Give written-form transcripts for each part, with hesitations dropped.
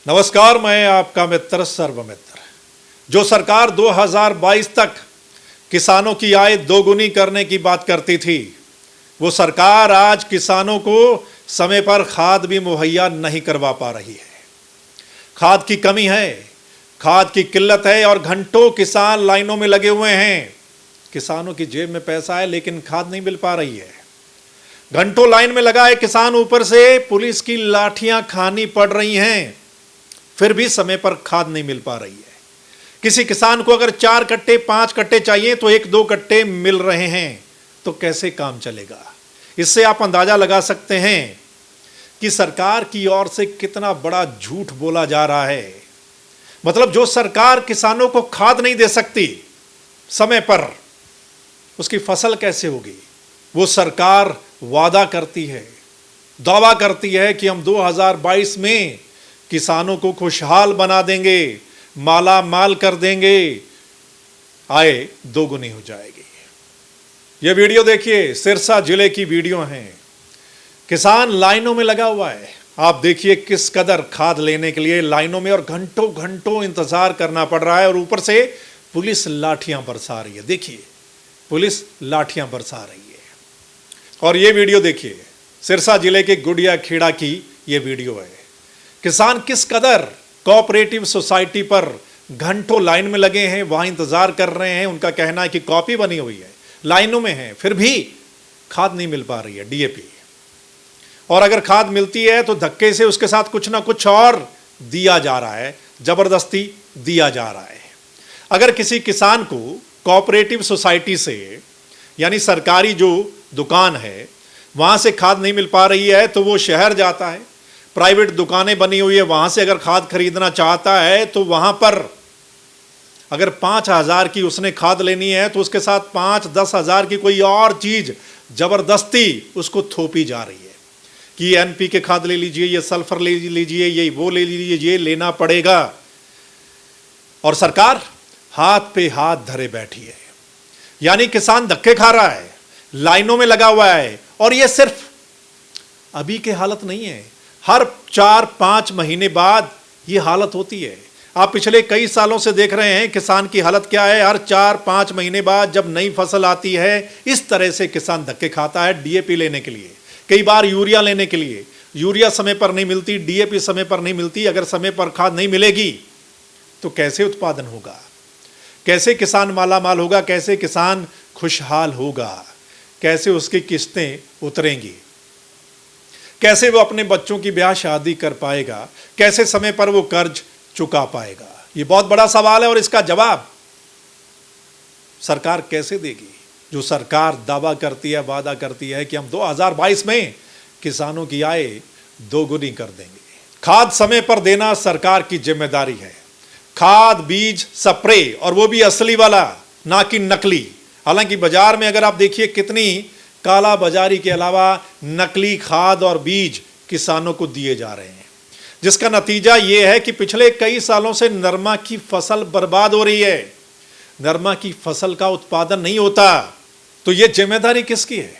नमस्कार, मैं आपका मित्र सर्वमित्र। जो सरकार 2022 तक किसानों की आय दोगुनी करने की बात करती थी, वो सरकार आज किसानों को समय पर खाद भी मुहैया नहीं करवा पा रही है। खाद की कमी है, खाद की किल्लत है और घंटों किसान लाइनों में लगे हुए हैं। किसानों की जेब में पैसा है लेकिन खाद नहीं मिल पा रही है। घंटों लाइन में लगा है किसान, ऊपर से पुलिस की लाठियां खानी पड़ रही हैं, फिर भी समय पर खाद नहीं मिल पा रही है। किसी किसान को अगर 4 कट्टे 5 कट्टे चाहिए तो 1-2 कट्टे मिल रहे हैं, तो कैसे काम चलेगा? इससे आप अंदाजा लगा सकते हैं कि सरकार की ओर से कितना बड़ा झूठ बोला जा रहा है। मतलब जो सरकार किसानों को खाद नहीं दे सकती समय पर, उसकी फसल कैसे होगी? वो सरकार वादा करती है, दावा करती है कि हम 2022 में किसानों को खुशहाल बना देंगे, माला माल कर देंगे, आय दोगुनी हो जाएगी। यह वीडियो देखिए, सिरसा जिले की वीडियो है। किसान लाइनों में लगा हुआ है। आप देखिए किस कदर खाद लेने के लिए लाइनों में और घंटों घंटों इंतजार करना पड़ रहा है, और ऊपर से पुलिस लाठियां बरसा रही है। देखिए, पुलिस लाठियां बरसा रही है। और ये वीडियो देखिए, सिरसा जिले के गुड़िया खेड़ा की ये वीडियो है। किसान किस कदर कोऑपरेटिव सोसाइटी पर घंटों लाइन में लगे हैं, वहां इंतजार कर रहे हैं। उनका कहना है कि कॉपी बनी हुई है, लाइनों में है, फिर भी खाद नहीं मिल पा रही है, डीएपी। और अगर खाद मिलती है तो धक्के से उसके साथ कुछ ना कुछ और दिया जा रहा है, जबरदस्ती दिया जा रहा है। अगर किसी किसान को कोऑपरेटिव सोसाइटी से, यानी सरकारी जो दुकान है, वहां से खाद नहीं मिल पा रही है तो वो शहर जाता है। प्राइवेट दुकानें बनी हुई है, वहां से अगर खाद खरीदना चाहता है तो वहां पर अगर 5,000 की उसने खाद लेनी है तो उसके साथ 5-10 हज़ार की कोई और चीज जबरदस्ती उसको थोपी जा रही है कि ये एनपीके खाद ले लीजिए, ये सल्फर ले लीजिए, ये वो ले लीजिए, ये लेना पड़ेगा। और सरकार हाथ पे हाथ धरे बैठी है, यानी किसान धक्के खा रहा है, लाइनों में लगा हुआ है। और ये सिर्फ अभी की हालत नहीं है, हर 4-5 महीने बाद ये हालत होती है। आप पिछले कई सालों से देख रहे हैं किसान की हालत क्या है। हर 4-5 महीने बाद जब नई फसल आती है, इस तरह से किसान धक्के खाता है डीएपी लेने के लिए, कई बार यूरिया लेने के लिए। यूरिया समय पर नहीं मिलती, डीएपी समय पर नहीं मिलती। अगर समय पर खाद नहीं मिलेगी तो कैसे उत्पादन होगा, कैसे किसान माला माल होगा, कैसे किसान खुशहाल होगा, कैसे उसकी किस्तें उतरेंगी, कैसे वो अपने बच्चों की ब्याह शादी कर पाएगा, कैसे समय पर वो कर्ज चुका पाएगा? ये बहुत बड़ा सवाल है और इसका जवाब सरकार कैसे देगी? जो सरकार दावा करती है, वादा करती है कि हम 2022 में किसानों की आय दोगुनी कर देंगे। खाद समय पर देना सरकार की जिम्मेदारी है। खाद, बीज, स्प्रे, और वो भी असली वाला, ना कि नकली। हालांकि बाजार में अगर आप देखिए कितनी काला बाजारी के अलावा नकली खाद और बीज किसानों को दिए जा रहे हैं, जिसका नतीजा यह है कि पिछले कई सालों से नरमा की फसल बर्बाद हो रही है। नरमा की फसल का उत्पादन नहीं होता। तो यह जिम्मेदारी किसकी है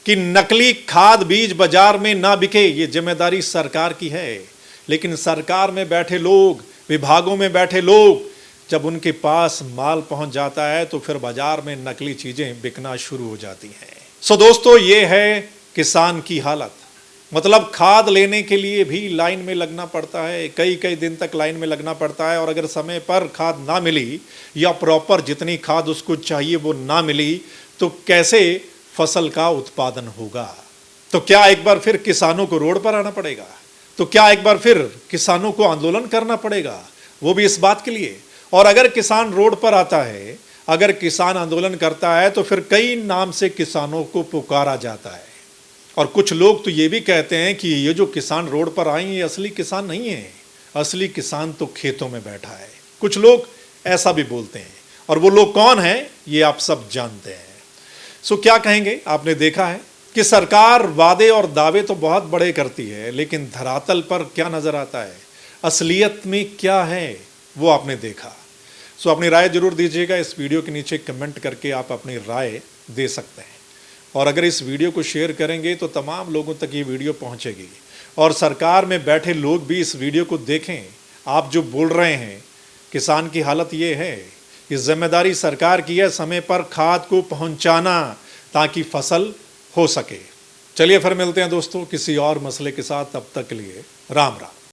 कि नकली खाद बीज बाजार में ना बिके? ये जिम्मेदारी सरकार की है। लेकिन सरकार में बैठे लोग, विभागों में बैठे लोग, जब उनके पास माल पहुंच जाता है तो फिर बाजार में नकली चीजें बिकना शुरू हो जाती हैं। सो दोस्तों, ये है किसान की हालत। मतलब खाद लेने के लिए भी लाइन में लगना पड़ता है, कई कई दिन तक लाइन में लगना पड़ता है। और अगर समय पर खाद ना मिली या प्रॉपर जितनी खाद उसको चाहिए वो ना मिली तो कैसे फसल का उत्पादन होगा? तो क्या एक बार फिर किसानों को रोड पर आना पड़ेगा? तो क्या एक बार फिर किसानों को आंदोलन करना पड़ेगा? वो भी इस बात के लिए। और अगर किसान रोड पर आता है, अगर किसान आंदोलन करता है तो फिर कई नाम से किसानों को पुकारा जाता है। और कुछ लोग तो ये भी कहते हैं कि ये जो किसान रोड पर आए ये असली किसान नहीं है, असली किसान तो खेतों में बैठा है। कुछ लोग ऐसा भी बोलते हैं। और वो लोग कौन हैं ये आप सब जानते हैं। सो क्या कहेंगे? आपने देखा है कि सरकार वादे और दावे तो बहुत बड़े करती है, लेकिन धरातल पर क्या नजर आता है, असलियत में क्या है, वो आपने देखा। सो अपनी राय जरूर दीजिएगा। इस वीडियो के नीचे कमेंट करके आप अपनी राय दे सकते हैं। और अगर इस वीडियो को शेयर करेंगे तो तमाम लोगों तक ये वीडियो पहुंचेगी। और सरकार में बैठे लोग भी इस वीडियो को देखें। आप जो बोल रहे हैं, किसान की हालत ये है कि जिम्मेदारी सरकार की है समय पर खाद को पहुंचाना ताकि फसल हो सके। चलिए फिर मिलते हैं दोस्तों किसी और मसले के साथ, तब तक के लिए राम राम।